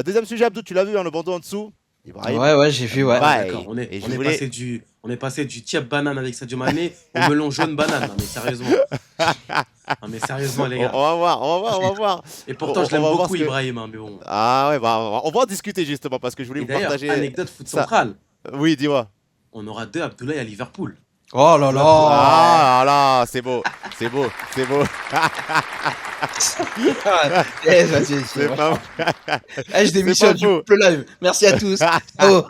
Deuxième sujet, Abdou, tu l'as vu, hein, le bandeau en dessous. Ibrahim Ouais, ouais, j'ai vu, ouais. Ah ouais, d'accord. Mbaye. Et On je est voulais. passé du tiep banane avec Sadio Mané au melon jaune banane. Non mais sérieusement. Non mais sérieusement les On gars. va voir, on va voir, on va voir. Et pourtant je On l'aime va voir ce beaucoup que. Ibrahim, hein, mais bon. Ah ouais, bah, on va en discuter justement parce que je voulais Et vous d'ailleurs, partager anecdote foot ça. central, Oui, dis-moi. on aura deux Abdoulaye à Liverpool. Oh là Deux Abdoulaye. là! Ah là, c'est beau, c'est beau, c'est beau. Vas-y, C'est pas, je c'est pas démissionne, je faux. coupe le live. Merci à tous. Ciao.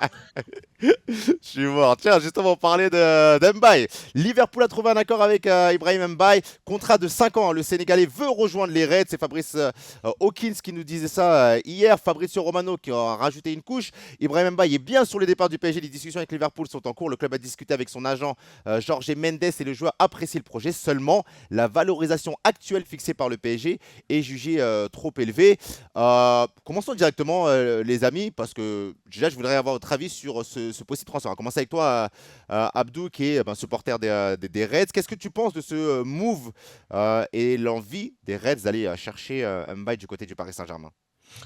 Je suis mort. Tiens, justement, on parlait d'Mbaye. Liverpool a trouvé un accord avec Ibrahim Mbaye. Contrat de 5 ans. Le Sénégalais veut rejoindre les Reds. C'est Fabrice Hawkins qui nous disait ça hier. Fabrizio Romano qui a rajouté une couche. Ibrahim Mbaye est bien sur le départ du PSG. Les discussions avec Liverpool sont en cours. Le club a discuté avec son agent Jorge Mendes et le joueur apprécie le projet. Seulement, la valorisation actuelle fixée par le PSG est jugée trop élevée. Commençons directement, les amis, parce que déjà, je voudrais avoir votre avis sur ce possible transfert. On va commencer avec toi, Abdou, qui est supporter des Reds. Qu'est-ce que tu penses de ce move et l'envie des Reds d'aller chercher Mbaye du côté du Paris Saint-Germain?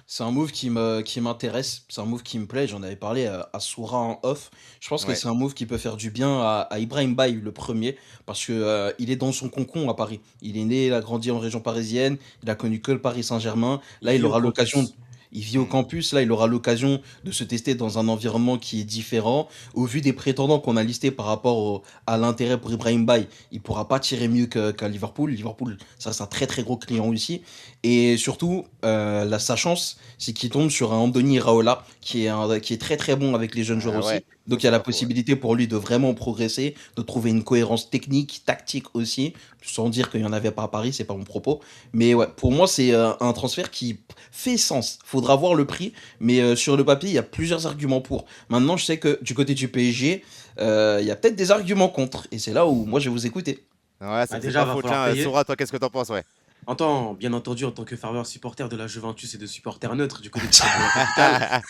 C'est un move qui m'intéresse, c'est un move qui me plaît. J'en avais parlé à Soura en off. Je pense que Ouais. c'est un move qui peut faire du bien à Ibrahim Baye, le premier, parce que il est dans son concon à Paris. Il est né, il a grandi en région parisienne, il a connu que le Paris Saint-Germain. Il Là, il vit au aura l'occasion. campus. Il vit au Hmm. campus, là, il aura l'occasion de se tester dans un environnement qui est différent. Au vu des prétendants qu'on a listés par rapport à l'intérêt pour Ibrahim Baye, il pourra pas tirer mieux qu'à Liverpool. Liverpool, ça reste un très très gros client aussi. Et surtout, sa chance, c'est qu'il tombe sur un Andoni Raola qui est très très bon avec les jeunes joueurs Ah ouais, aussi. ça Donc il y a c'est la pas faux. Ouais. possibilité pour lui de vraiment progresser, de trouver une cohérence technique, tactique aussi, sans dire qu'il n'y en avait pas à Paris, c'est pas mon propos. Mais ouais, pour moi c'est un transfert qui fait sens. Faudra voir le prix, mais sur le papier il y a plusieurs arguments pour. Maintenant je sais que du côté du PSG, il y a peut-être des arguments contre, et c'est là où moi je vais vous écouter. Ouais, Bah c'est déjà, pas va faux. falloir Tiens, payer. Sora, toi, qu'est-ce que t'en penses? Ouais. Bien entendu, en tant que ferveur supporter de la Juventus et de supporter neutre du côté du club de la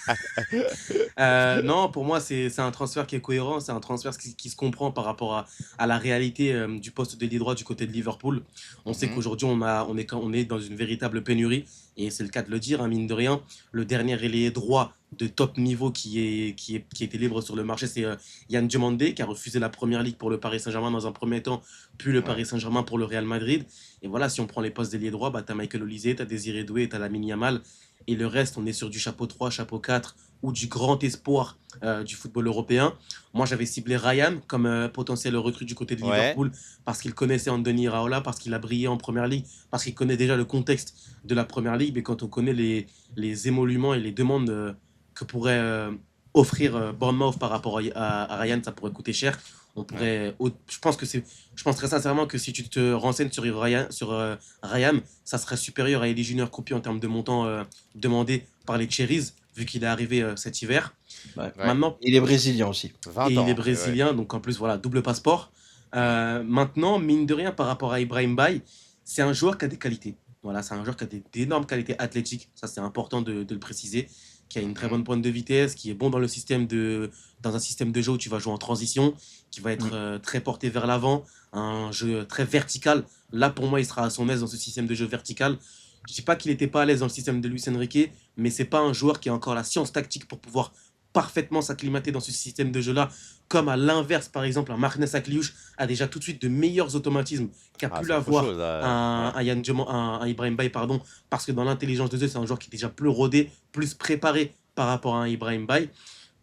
capitale. Non, pour moi, c'est un transfert qui est cohérent, c'est un transfert qui se comprend par rapport à la réalité du poste de l'ailier droit du côté de Liverpool. On sait Mhm. qu'aujourd'hui, on est dans une véritable pénurie, et c'est le cas de le dire, hein, mine de rien. Le dernier ailier droit de top niveau qui était libre sur le marché, c'est Yann Diomandé, qui a refusé la première ligue pour le Paris Saint-Germain dans un premier temps, puis le Ouais. Paris Saint-Germain pour le Real Madrid. Et voilà, si on prend les postes d'ailier droit, bah, tu as Michael Olise, tu as Désiré Doué, tu as Lamine Yamal. Et le reste, on est sur du chapeau 3, chapeau 4 ou du grand espoir du football européen. Moi, j'avais ciblé Ryan comme potentiel recrue du côté de Ouais. Liverpool parce qu'il connaissait Andoni Iraola, parce qu'il a brillé en première ligue, parce qu'il connaît déjà le contexte de la première ligue. Mais quand on connaît les émoluments et les demandes que pourrait offrir Bournemouth par rapport à Ryan, ça pourrait coûter cher. Ouais. Je pense très sincèrement que si tu te renseignes Ryan, ça serait supérieur à Elie Junior Kroupi en termes de montant demandé par les Cherries, vu qu'il est arrivé cet hiver. Ouais. Ouais. Maintenant, Il est brésilien aussi. 20 et il est ans. Ouais. Ouais. brésilien, donc en plus, voilà, double passeport. Hmm. Maintenant, mine de rien, par rapport à Ibrahim Baye, c'est un joueur qui a des qualités. Voilà, c'est un joueur qui a d'énormes qualités athlétiques, ça c'est important de le préciser, qui a une très Mhm. bonne pointe de vitesse, qui est bon dans un système de jeu où tu vas jouer en transition, qui va être Mm. très porté vers l'avant, un jeu très vertical. Là, pour moi, il sera à son aise dans ce système de jeu vertical. Je ne dis pas qu'il n'était pas à l'aise dans le système de Luis Enrique, mais c'est pas un joueur qui a encore la science tactique pour pouvoir parfaitement s'acclimater dans ce système de jeu-là, comme à l'inverse, par exemple, un Martinez Akliouche a déjà tout de suite de meilleurs automatismes qu'a Ah, pu c'est autre l'avoir chose. Ouais. un Ibrahim Baye, pardon, parce que dans l'intelligence de jeu, c'est un joueur qui est déjà plus rodé, plus préparé par rapport à un Ibrahim Baye.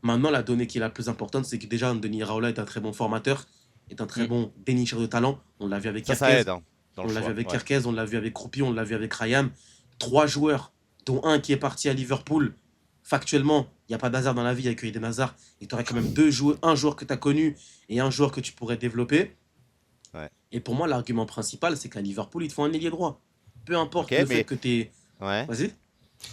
Maintenant, la donnée qui est la plus importante, c'est que déjà, Denis Raola est un très bon formateur, est un très Mm. bon dénicheur de talent. On l'a vu avec Ça Kerkez, aide hein, dans le choix. Ouais. On l'a vu avec Croupi, on l'a vu avec Ryan. Trois joueurs, dont un qui est parti à Liverpool. Factuellement, il n'y a pas d'hasard dans la vie, il y a que Eden Hazard. Et tu aurais quand même deux joueurs, un joueur que tu as connu et un joueur que tu pourrais développer. Ouais. Et pour moi, l'argument principal, c'est qu'à Liverpool, il te faut un ailier droit. Peu Ok, importe le fait mais. que tu es. Ouais. Vas-y.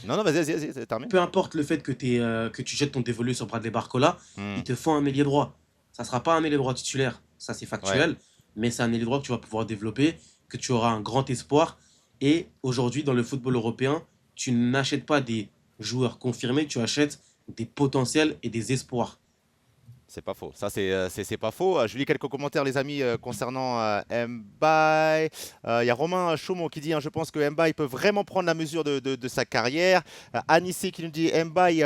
Non, non, vas-y, termine. Peu importe le fait que tu jettes ton dévolu sur Bradley Barcola, Hmm. il te faut un ailier droit. Ça ne sera pas un ailier droit titulaire, ça c'est Ouais. factuel, mais c'est un ailier droit que tu vas pouvoir développer, que tu auras un grand espoir. Et aujourd'hui, dans le football européen, tu n'achètes pas des joueurs confirmés, tu achètes des potentiels et des espoirs. C'est pas faux. Ça, c'est pas faux. Je lis quelques commentaires, les amis, concernant Mbaye. Il y a Romain Chaumont qui dit, hein, je pense que Mbaye peut vraiment prendre la mesure de sa carrière. Anissé qui nous dit Mbaye,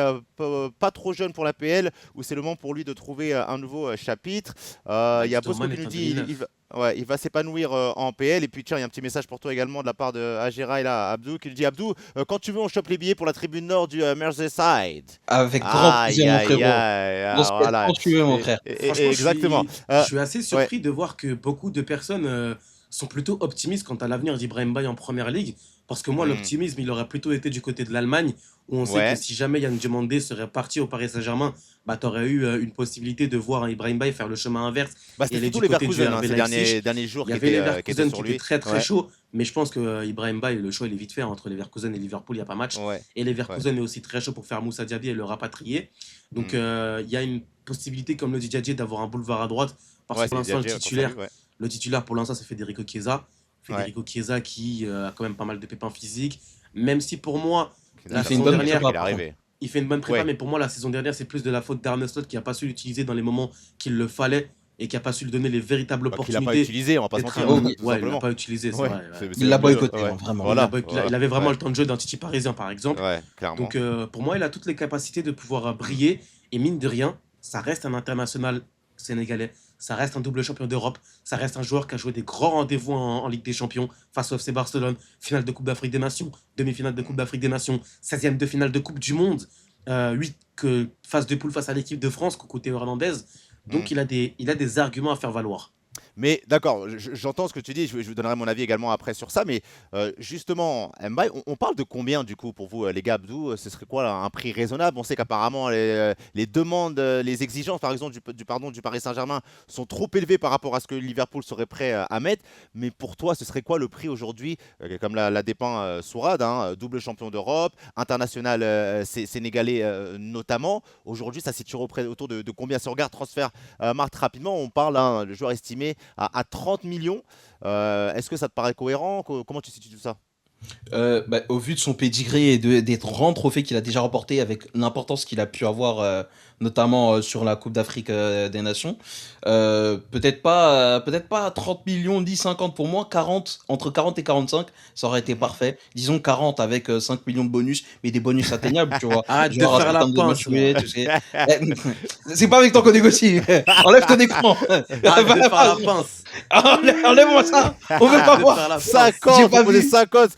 pas trop jeune pour la PL, ou c'est le moment pour lui de trouver un nouveau chapitre. Il y a Bosco Stoneman qui est nous en dit ouais, il va s'épanouir en PL. Et puis, tiens, il y a un petit message pour toi également de la part de Agera et là, Abdou, qui nous dit Abdou, quand tu veux, on chope les billets pour la tribune nord du Merseyside. Avec grand Aïe, plaisir, mon aïe, frérot. aïe. On se pète Voilà. quand tu veux, mon frère. Franchement, Exactement. je suis assez Ouais, surpris de voir que beaucoup de personnes sont plutôt optimistes quant à l'avenir d'Ibrahim Baye en première ligue. Parce que moi, hmm, l'optimisme, il aurait plutôt été du côté de l'Allemagne, où on sait que ouais. si jamais Yann Diomandé serait parti au Paris Saint-Germain, bah, tu aurais eu une possibilité de voir un Ibrahim Baye faire le chemin inverse Bah, et c'était aller surtout du côté du Leverkusen RB ces Leipzig. derniers jours Il y avait qui étaient Leverkusen sur qui était lui. très très Ouais, chaud, mais je pense que Ibrahim Baye, le choix il est vite fait entre Leverkusen et Liverpool, il n'y a pas match. ouais, Et ouais. Leverkusen est aussi très chaud pour faire Moussa Diaby et le rapatrier. Donc Hmm. il y a une possibilité, comme le dit Diadji, d'avoir un boulevard à droite, parce Ouais, que pour c'est l'instant Diadji qu'on salue. Ouais, le titulaire pour l'instant c'est Federico Chiesa. ouais. Federico Chiesa qui a quand même pas mal de pépins physiques, même si pour moi, Là, la Il ça fait une fait saison bonne quelques jours dernière, prépa, qu'il est par contre. arrivé. il fait une bonne prépa, Ouais. mais pour moi, la saison dernière, c'est plus de la faute d'Arne Slot qui n'a pas su l'utiliser dans les moments qu'il le fallait et qui n'a pas su lui donner les véritables Bah, qu'il n'a pas opportunités utilisé, on va pas se d'être mentir, Oh un. oui, tout Ouais, il l'a simplement. pas utilisé, c'est Ouais, vrai. Ouais. il l'a c'est mieux. boycotté, Ouais. hein, vraiment. Voilà. Il avait vraiment Ouais, le temps de jeu d'un Titi parisien, par exemple. ouais, clairement. Donc, pour moi, il a toutes les capacités de pouvoir briller. Et mine de rien, ça reste un international sénégalais. Ça reste un double champion d'Europe. Ça reste un joueur qui a joué des grands rendez-vous en Ligue des Champions face au FC Barcelone, finale de Coupe d'Afrique des Nations, demi-finale de Coupe d'Afrique des Nations, 16e de finale de Coupe du Monde, 8 phase de poule face à l'équipe de France, côté Hernandez. Hmm. Donc, il a des arguments à faire valoir. Mais d'accord, j'entends ce que tu dis, je vous donnerai mon avis également après sur ça, mais justement, Mbaye, on parle de combien du coup pour vous, les gars, Abdou, ce serait quoi là, un prix raisonnable? On sait qu'apparemment les demandes, les exigences par exemple du Paris Saint-Germain sont trop élevées par rapport à ce que Liverpool serait prêt à mettre, mais pour toi, ce serait quoi le prix aujourd'hui, comme l'a dépeint Sourad, hein, double champion d'Europe, international sénégalais notamment, aujourd'hui ça se situe autour de combien? Si on regarde transfert Marthe rapidement, on parle, hein, le joueur estimé à 30 millions. Est-ce que ça te paraît cohérent? Comment tu situes tout ça? Bah, au vu de son pédigré et des grands trophées qu'il a déjà remportés avec l'importance qu'il a pu avoir, notamment sur la Coupe d'Afrique des Nations, peut-être pas 30 millions, 10, 50 pour moi, 40, entre 40 et 45, ça aurait été Mhm. parfait. Disons 40 avec 5 millions de bonus, mais des bonus atteignables, tu vois. Arrête de Genre faire en la termes de match pince, joué, là. tu sais. Eh, c'est pas avec toi qu'on négocie. Enlève ton écran. Arrête de faire la pince. Enlève-moi ça. On veut Arrête pas de voir. faire la pince. 50, J'ai faut pas poser vu. 50,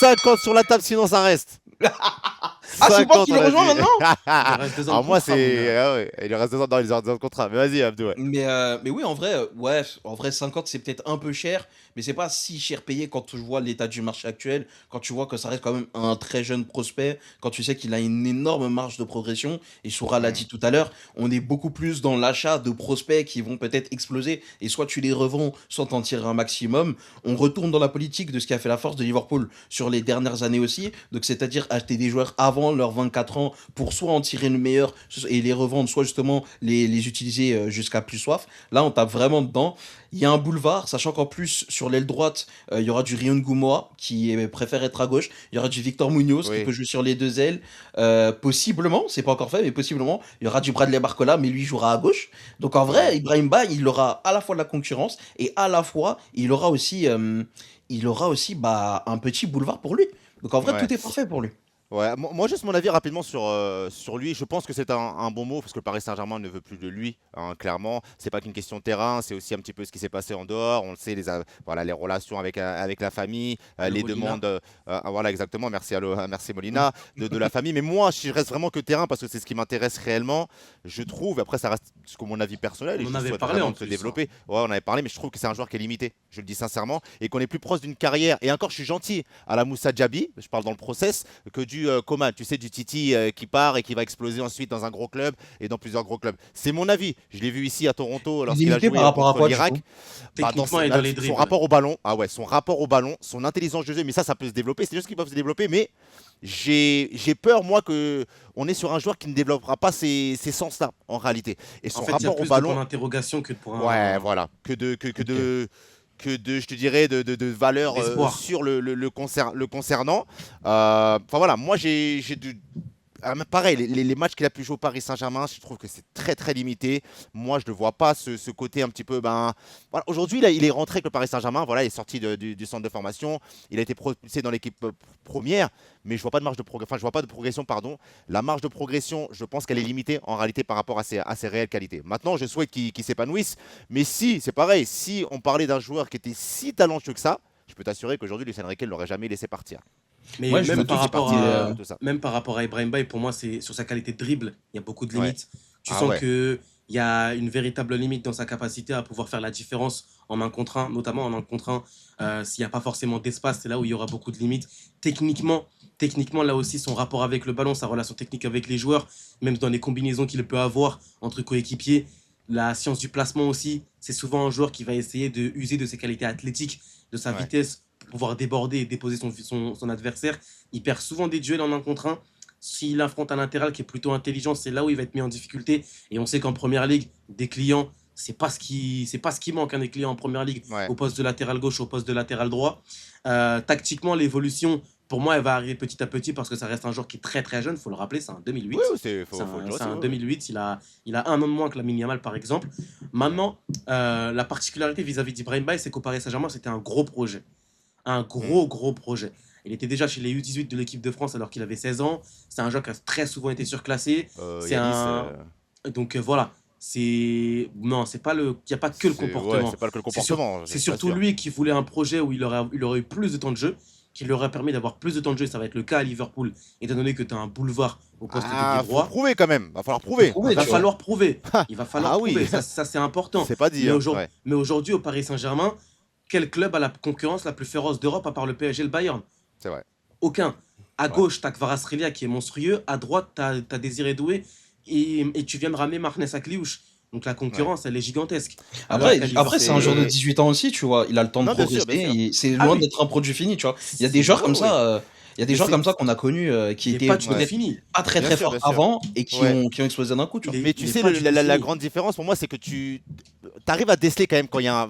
50 sur la table, sinon ça reste. Ah, c'est moi 50, qui on le a rejoins dit. maintenant? Il reste 2 ans Alors de moi, contrat, mon gars. c'est. Ah ouais, il lui reste 2 ans, non, il reste 2 ans de contrat. Mais vas-y, Abdou, ouais. Mais oui, en vrai, ouais, en vrai, 50, c'est peut-être un peu cher, mais c'est pas si cher payé quand tu vois l'état du marché actuel, quand tu vois que ça reste quand même un très jeune prospect, quand tu sais qu'il a une énorme marge de progression, et Soura l'a Mm. dit tout à l'heure, on est beaucoup plus dans l'achat de prospects qui vont peut-être exploser, et soit tu les revends, soit t'en tires un maximum. On retourne dans la politique de ce qui a fait la force de Liverpool sur les dernières années aussi, donc c'est-à-dire acheter des joueurs avant leurs 24 ans pour soit en tirer le meilleur et les revendre, soit justement les utiliser jusqu'à plus soif. Là, on tape vraiment dedans. Il y a un boulevard, sachant qu'en plus, sur l'aile droite, il y aura du Rion Gumoa préfère être à gauche. Il y aura du Victor Munoz qui Oui. peut jouer sur les deux ailes. Possiblement, c'est pas encore fait, mais possiblement, il y aura du Bradley Barcola, mais lui jouera à gauche. Donc en vrai, Ouais. Ibrahim Ba, il aura à la fois de la concurrence et à la fois, il aura aussi bah, un petit boulevard pour lui. Donc en vrai, Ouais. tout est parfait pour lui. Ouais, moi juste mon avis rapidement sur lui. Je pense que c'est un bon mot parce que le Paris Saint-Germain ne veut plus de lui, hein, clairement. C'est pas qu'une question de terrain, c'est aussi un petit peu ce qui s'est passé en dehors. On le sait, voilà, les relations avec la famille, Allô, les Molina. demandes. Voilà, exactement. Merci, merci Molina, de la famille. Mais moi, je reste vraiment que terrain parce que c'est ce qui m'intéresse réellement. Je trouve, après, ça reste mon avis personnel et On en je avait souhaite parlé vraiment en de se plus, hein. développer. Ouais, on en avait parlé, mais je trouve que c'est un joueur qui est limité. Je le dis sincèrement et qu'on est plus proche d'une carrière. Et encore, je suis gentil à la Moussa Diaby. Je parle dans le process que du Coman, tu sais, du Titi qui part et qui va exploser ensuite dans un gros club et dans plusieurs gros clubs. C'est mon avis. Je l'ai vu ici à Toronto lorsqu'il a Limité joué par rapport à contre quoi, du l'Irak. coup? Bah, Techniquement et dans les son dribbles. rapport au ballon, ah ouais, son rapport au ballon, son intelligence de jeu, mais ça peut se développer. C'est juste qu'ils peuvent se développer, mais j'ai peur moi que on est sur un joueur qui ne développera pas ces sens-là en réalité. Et En son fait, il y a rapport au plus de points ballon, d'interrogation que pour ouais, un voilà, Ok. je te dirais, de valeur espoir. sur le concernant. Enfin voilà, moi pareil, les matchs qu'il a pu jouer au Paris Saint-Germain, je trouve que c'est très très limité. Moi, je ne vois pas ce côté un petit peu. Ben, voilà. Aujourd'hui, il est rentré avec le Paris Saint-Germain. Voilà, il est sorti du centre de formation. Il a été propulsé dans l'équipe première, mais je vois pas de marge de progression. Enfin, je vois pas de progression, pardon. La marge de progression, je pense qu'elle est limitée en réalité par rapport à ses réelles qualités. Maintenant, je souhaite qu'il s'épanouisse. Mais si, c'est pareil, si on parlait d'un joueur qui était si talentueux que ça, je peux t'assurer qu'aujourd'hui, Luis Enrique ne l'aurait jamais laissé partir. Mais Moi, je me doute qu'il partait. Tout ça. même par rapport à Ibrahim Baye, pour moi, c'est sur sa qualité de dribble, il y a beaucoup de Ouais. limites. Tu Ah sens ouais. que il y a une véritable limite dans sa capacité à pouvoir faire la différence en un contre un, notamment en un contre un. S'il n'y a pas forcément d'espace, c'est là où il y aura beaucoup de limites. Techniquement, là aussi, son rapport avec le ballon, sa relation technique avec les joueurs, même dans les combinaisons qu'il peut avoir entre coéquipiers, la science du placement aussi, c'est souvent un joueur qui va essayer de user de ses qualités athlétiques, de sa Ouais. vitesse pour pouvoir déborder et déposer son adversaire. Il perd souvent des duels en un contre un. S'il affronte un latéral qui est plutôt intelligent, c'est là où il va être mis en difficulté. Et on sait qu'en première ligue, des clients, c'est pas ce qui manque, hein, des clients en première ligue, Ouais. au poste de latéral gauche, au poste de latéral droit. Tactiquement, l'évolution, pour moi, elle va arriver petit à petit parce que ça reste un joueur qui est très très jeune. Il faut le rappeler, c'est un 2008. Oui, faut le dire C'est aussi, un ouais. 2008. Il a un an de moins que Lamine Yamal, par exemple. Maintenant, la particularité vis-à-vis d'Ibrahim Baye, c'est qu'au Paris Saint-Germain, c'était un gros projet. Un gros projet. Il était déjà chez les U18 de l'équipe de France alors qu'il avait 16 ans. C'est un joueur qui a très souvent été surclassé. C'est Yanis, Donc voilà. Non, c'est pas il n'y a pas que le ouais, comportement. c'est pas que le C'est sur- comportement. C'est surtout lui qui voulait un projet où il aurait eu plus de temps de jeu, qui lui aurait permis d'avoir plus de temps de jeu. Ça va être le cas à Liverpool, étant donné que tu as un boulevard au poste de Ah, pied faut droit. prouver quand même. Va falloir prouver. prouver, Il va tu vois. falloir prouver. Il va falloir Ah oui. prouver. Ça, c'est important. C'est pas dit. Mais, Hein. aujourd'hui, Ouais. mais aujourd'hui, au Paris Saint-Germain, quel club a la concurrence la plus féroce d'Europe à part le PSG et le Bayern? C'est vrai. Aucun. À Ouais. gauche, t'as Kvaratskhelia qui est monstrueux. À droite, t'as Désiré Doué. Et tu viens de ramener Marnès Akliouche. Donc la concurrence, elle est gigantesque. Alors Après, qu'à Liverpool, après c'est un joueur de c'est- 18 ans aussi, tu vois. Il a le temps de Non, bien sûr, progresser. bien sûr. C'est Ah loin oui. d'être un produit fini, tu vois. Il y a des joueurs comme ouais. ça. Il y a des Mais joueurs c'est- comme ça qu'on a connus qui il n'est étaient pas du tout peut-être fini. pas très Bien très sûr, forts bien sûr. avant et Ouais. qui ont explosé d'un coup, tu vois. Mais tu il est sais, pas du tout la fini. grande différence pour moi, c'est que tu arrives à déceler quand même quand il y a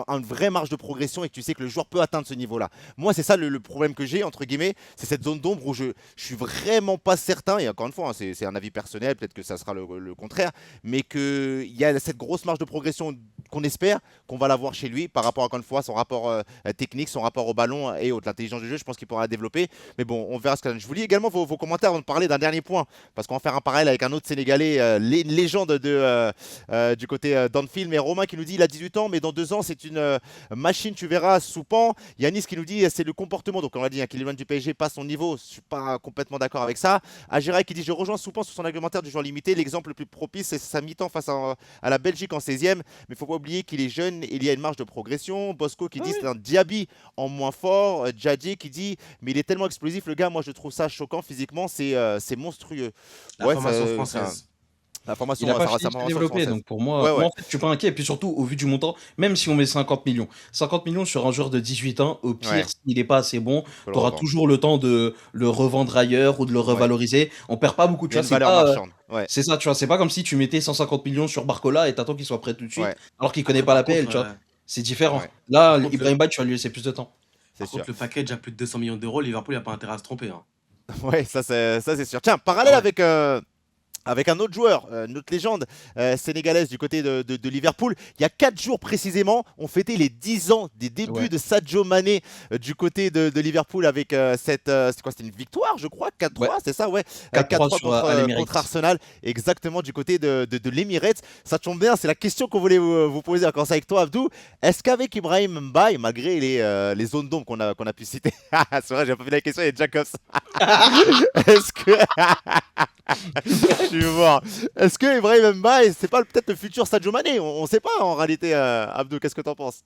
un vrai marge de progression et que tu sais que le joueur peut atteindre ce niveau-là. Moi, c'est ça le problème que j'ai, entre guillemets, c'est cette zone d'ombre où je suis vraiment pas certain, et encore une fois, hein, c'est un avis personnel, peut-être que ça sera le contraire, mais qu'il y a cette grosse marge de progression qu'on espère qu'on va l'avoir chez lui par rapport, encore une fois, son rapport technique, son rapport au ballon et au de l'intelligence du jeu, je pense qu'il pourra la développer. Mais bon, on verra ce que ça donne. Je vous lis également vos commentaires avant de parler d'un dernier point, parce qu'on va faire un parallèle avec un autre Sénégalais, une légende du côté d'Anfield, mais Romain qui nous dit il a 18 ans, mais dans 2 ans c'est une machine, tu verras, Soupan. Yanis qui nous dit c'est le comportement, donc on l'a dit, hein, qu'il est loin du PSG, pas son niveau, je suis pas complètement d'accord avec ça. Agiray qui dit je rejoins Soupan sur son argumentaire du joueur limité, l'exemple le plus propice c'est sa mi-temps face à la Belgique en 16e, mais il faut pas oublier qu'il est jeune et il y a une marge de progression. Bosco qui dit c'est un Diaby en moins fort. Djadji qui dit mais il est tellement explosif le gars, moi je trouve ça choquant physiquement, c'est monstrueux. La Ouais, formation ça- française. La formation, Il a pas ça fini de se formation développer, française. donc pour moi, Ouais, ouais. moi en fait, je suis pas inquiet. Et puis surtout, au vu du montant, même si on met 50 millions, 50 millions sur un joueur de 18 ans, au pire, Ouais. s'il n'est pas assez bon, Faut le tu auras revendre. toujours le temps de le revendre ailleurs ou de le revaloriser. On perd pas beaucoup, Il tu y a vois. une C'est valeur pas, marchande. Ouais. c'est ça, tu vois. C'est pas comme si tu mettais 150 millions sur Barcola et t'attends qu'il soit prêt tout de suite, Ouais. alors qu'il connaît Après, pas la par PL, contre, tu vois. C'est différent. Ouais. Là, Par contre, Ibrahim Baye, tu vas lui laisser plus de temps. C'est Par sûr. contre, le package à plus de 200 millions d'euros, Liverpool n'a pas intérêt à se tromper. Hein. Ouais, ça c'est sûr. Tiens, parallèle Ah ouais. avec un autre joueur, une autre légende sénégalaise du côté de Liverpool. Il y a 4 jours précisément, on fêtait les 10 ans des débuts Ouais. de Sadio Mané du côté de Liverpool avec c'est quoi, c'était une victoire, je crois, 4-3, Ouais. c'est ça, ouais. 4-3 4-3 sur, à l'Emirates. contre Arsenal, exactement du côté de l'Emirates. Ça tombe bien, c'est la question qu'on voulait vous poser à commencer avec toi, Abdou. Est-ce qu'avec Ibrahim Mbaye, malgré les zones d'ombre qu'on a pu citer, c'est vrai, j'ai pas fait la question, il y a Jacobs. Est-ce que. Je suis mort. Est-ce que Ibrahim Mbaye, c'est pas peut-être le futur Sadio Mané? On sait pas en réalité, Abdou, qu'est-ce que t'en penses?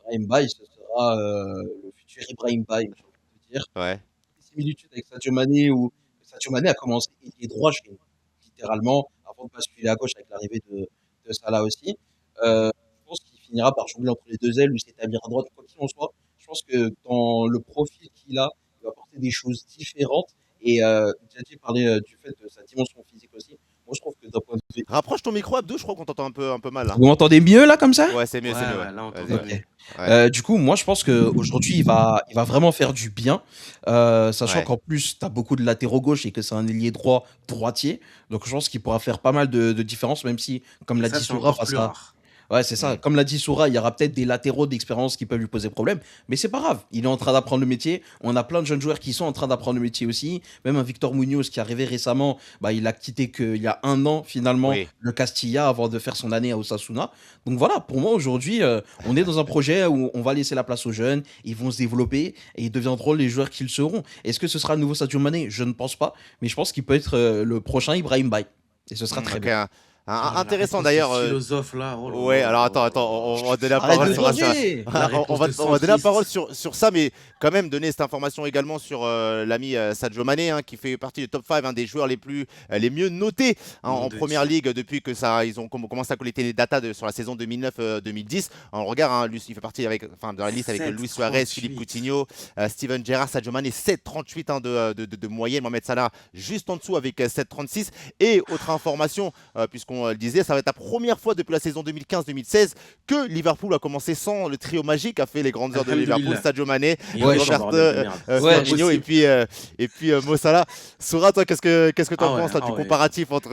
Ibrahim Baye, ce sera le futur Ibrahim Baye, j'ai envie de te dire. Ouais, Des similitudes avec Sadio Mané où Sadio Mané a commencé ailier droit chez nous, littéralement, avant de basculer à gauche avec l'arrivée de Salah aussi. Je pense qu'il finira par jongler entre les deux ailes ou s'établir à droite, quoi qu'il en soit. Je pense que dans le profil qu'il a, il va apporter des choses différentes. Et Djadji parlait du fait de sa dimension physique aussi. Moi, je trouve que d'un point de vue. rapproche ton micro, Abdou, je crois qu'on t'entend un peu mal là. Vous m'entendez mieux là comme ça? Ouais, c'est mieux, Ouais, c'est mieux. ouais, là, on Vas-y. t'entend Ok. mieux. Ouais. Du coup, moi, je pense qu'aujourd'hui, il va vraiment faire du bien, sachant Ouais. qu'en plus, tu as beaucoup de latéraux gauche et que c'est un ailier droit droitier. Donc, je pense qu'il pourra faire pas mal de différences, même si, comme Et l'a ça, dit c'est Soura, encore face plus à, rare. ouais, c'est ça. Mm. Comme l'a dit Soura, il y aura peut-être des latéraux d'expérience qui peuvent lui poser problème, mais c'est pas grave. Il est en train d'apprendre le métier. On a plein de jeunes joueurs qui sont en train d'apprendre le métier aussi. Même un Victor Munoz qui est arrivé récemment, bah, il a quitté qu'il y a un an finalement Oui. le Castilla avant de faire son année à Osasuna. Donc voilà, pour moi aujourd'hui, on est dans un projet où on va laisser la place aux jeunes, ils vont se développer et ils deviendront les joueurs qu'ils seront. Est-ce que ce sera le nouveau Sadio Mané? Je ne pense pas, mais je pense qu'il peut être le prochain Ibrahim Bay. Et ce sera très Ok. bien. Oh là là, Intéressant arrête-moi ces d'ailleurs. philosophes là. Oh là Ouais, là là alors là attends, là attends, là là. on va donner la Arrête parole de La sur réponse, forger. la réponse de on va donner la parole centriste. sur ça, mais quand même donner cette information également sur l'ami Sadio Mané, hein, qui fait partie du top 5, des joueurs les mieux notés Nom en de première Dieu. ligue depuis que ça, ils ont commencé à collecter les datas sur la saison 2009-2010. On regarde, hein, il fait partie dans la liste avec Luis Suarez, Philippe 7,38. Coutinho, Steven Gerrard, Sadio Mané, 7,38 de moyenne. Mohamed Salah juste en dessous avec 7,36. Et autre information, puisqu'on le disait, ça va être la première fois depuis la saison 2015-2016 que Liverpool a commencé sans le trio magique, a fait les grandes heures de Liverpool, Alhamdulillah. Sadio Mané, Et Ouais, riche en Robert bordel de merde. C'est pas ouais, Firmino possible. et puis Mo Salah. Soura, toi, qu'est-ce que tu en Ah ouais, penses là, ah du ouais. comparatif entre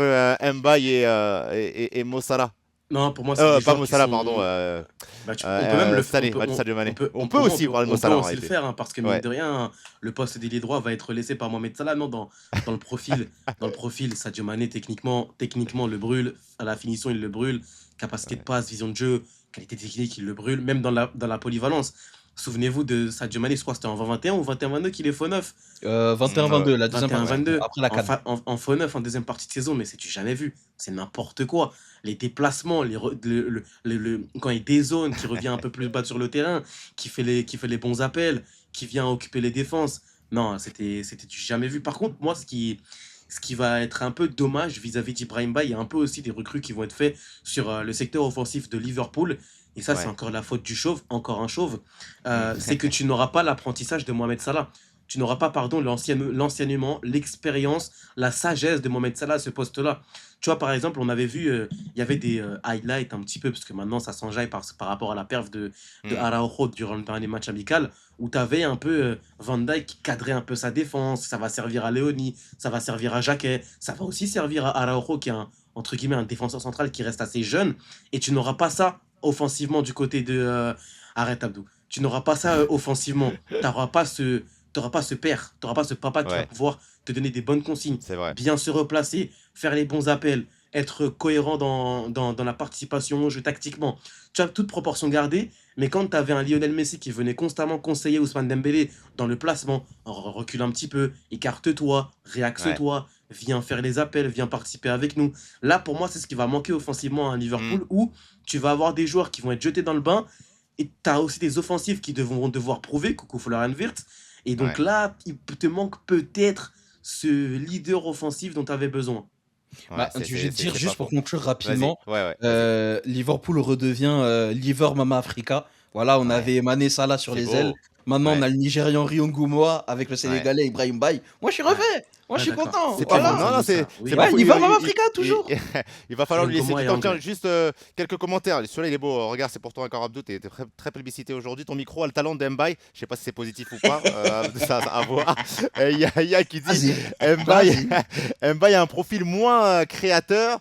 Mbaye et Mo Salah? Non, pour moi, c'est des Pas joueurs Mo qui Salah, pardon. sont. Bah, on peut même le, Sané, pas Sadio Mané. On peut pour moi, aussi parler de Mo on peut Salah en aussi le réalité. faire, hein, parce que mine Ouais, de rien, le poste d'ailier droit va être laissé par Mohamed Salah. Non, dans le profil, Sadio Mané, techniquement, le brûle. À la finition, il le brûle. Capacité de passe, vision de jeu, qualité technique, il le brûle. Même dans la polyvalence. Souvenez-vous de Sadio Mané, je crois que c'était en 2021 ou 21-22 qu'il est faux neuf. 21-22, la deuxième partie, 21-22, après la CAN. en faux neuf en deuxième partie de saison, mais c'est du jamais vu. C'est n'importe quoi. Les déplacements, quand il dézone, qui revient un peu plus bas sur le terrain, qui fait les bons appels, qui vient occuper les défenses. Non, c'était du jamais vu. Par contre, moi, ce qui va être un peu dommage vis-à-vis d'Ibrahim Bay, il y a un peu aussi des recrues qui vont être faites sur le secteur offensif de Liverpool. Et ça, c'est ouais. encore la faute du chauve, encore un chauve. C'est que tu n'auras pas l'apprentissage de Mohamed Salah. Tu n'auras pas, pardon, l'enseignement, l'expérience, la sagesse de Mohamed Salah à ce poste-là. Tu vois, par exemple, on avait vu, il y avait des highlights un petit peu, parce que maintenant, ça s'enjaille par rapport à la perf de Hmm. Araujo durant le dernier match amical, où tu avais un peu Van Dijk qui cadrait un peu sa défense. Ça va servir à Léoni, ça va servir à Jacquet, ça va aussi servir à Araujo, qui est entre guillemets, un défenseur central qui reste assez jeune. Et tu n'auras pas ça offensivement du côté de. Arrête, Abdou. Tu n'auras pas ça offensivement. Tu n'auras pas ce père, tu n'auras pas ce papa qui va Ouais, pouvoir te donner des bonnes consignes, c'est vrai. bien se replacer, faire les bons appels, être cohérent dans la participation au jeu tactiquement. Tu as toute proportion gardée, mais quand tu avais un Lionel Messi qui venait constamment conseiller Ousmane Dembélé dans le placement, recule un petit peu, écarte-toi, Ouais. réaxe-toi, viens faire les appels, viens participer avec nous. Là, pour moi, c'est ce qui va manquer offensivement à Hmm. Liverpool, où tu vas avoir des joueurs qui vont être jetés dans le bain, et tu as aussi des offensifs qui vont devoir prouver, coucou Florian Wirtz. Et donc Ouais. là, il te manque peut-être ce leader offensif dont tu avais besoin. Ouais, Bah, je vais te dire, c'est pas juste pour faux. conclure Vas-y. rapidement, Ouais, vas-y. Liverpool redevient Liver Mama Africa. Voilà, on Ouais. avait Mané Salah sur C'est les ailes. beau. Maintenant, on Ouais. a le Nigérian Rion Goumoua avec le Ouais. Sénégalais Ibrahim Bay. Moi, je suis Ouais, refait. Moi, je ouais, suis d'accord. content. C'est pas faux. Rion Voilà. Non, non, Moussa, oui. c'est pas Ouais, faux. Liver Mama Africa, toujours. Il va falloir Rion lui laisser Gomo du et temps. Tiens, anglais. juste quelques commentaires. Celui-là, il est beau. Regarde, c'est pour toi encore, Abdou. T'es très, très plébiscité aujourd'hui. Ton micro a le talent d'Mbaye. Je sais pas si c'est positif ou pas. Ça à voir. Il y a qui dit Vas-y. Mbaye, Vas-y. Mbaye a un profil moins créateur,